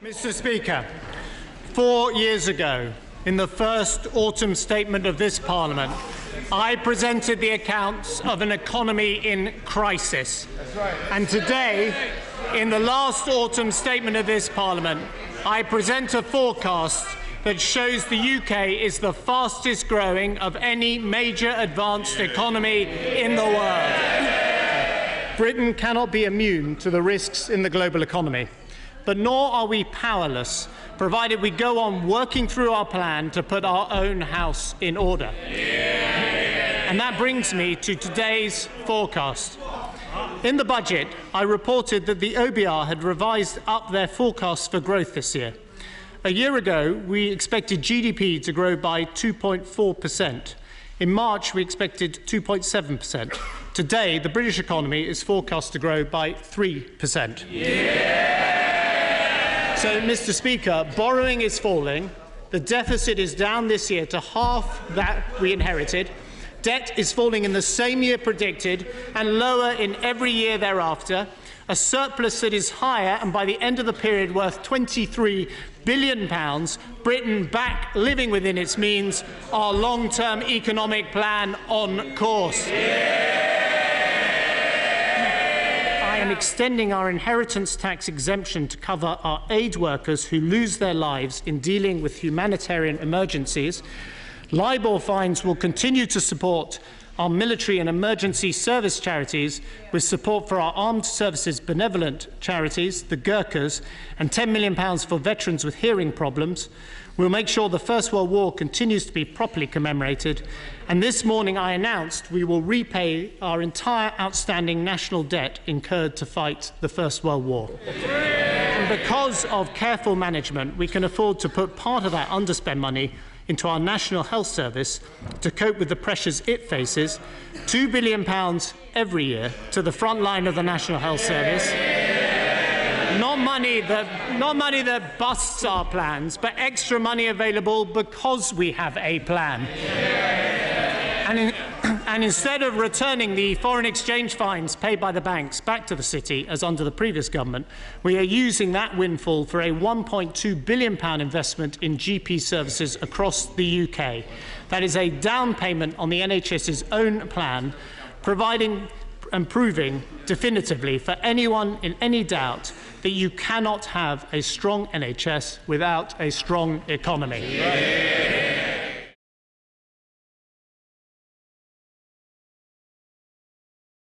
Mr. Speaker, 4 years ago, in the first autumn statement of this Parliament, I presented the accounts of an economy in crisis. And today, in the last autumn statement of this Parliament, I present a forecast that shows the UK is the fastest growing of any major advanced economy in the world. Britain cannot be immune to the risks in the global economy, but nor are we powerless, provided we go on working through our plan to put our own house in order. And that brings me to today's forecast. In the budget, I reported that the OBR had revised up their forecast for growth this year. A year ago, we expected GDP to grow by 2.4%. In March, we expected 2.7%. Today, the British economy is forecast to grow by 3%. So, Mr. Speaker, borrowing is falling, the deficit is down this year to half that we inherited, debt is falling in the same year predicted and lower in every year thereafter, a surplus that is higher and by the end of the period worth £23 billion, Britain back living within its means, our long-term economic plan on course. I am extending our inheritance tax exemption to cover our aid workers who lose their lives in dealing with humanitarian emergencies. LIBOR fines will continue to support our military and emergency service charities, with support for our armed services benevolent charities, the Gurkhas, and £10 million for veterans with hearing problems. We'll make sure the First World War continues to be properly commemorated. And this morning I announced we will repay our entire outstanding national debt incurred to fight the First World War. And because of careful management, we can afford to put part of that underspent money into our National Health Service to cope with the pressures it faces, £2 billion every year to the front line of the National Health Service. Not money that busts our plans, but extra money available because we have a plan. And instead of returning the foreign exchange fines paid by the banks back to the city, as under the previous government, we are using that windfall for a £1.2 billion investment in GP services across the UK. That is a down payment on the NHS's own plan, providing and proving definitively for anyone in any doubt that you cannot have a strong NHS without a strong economy.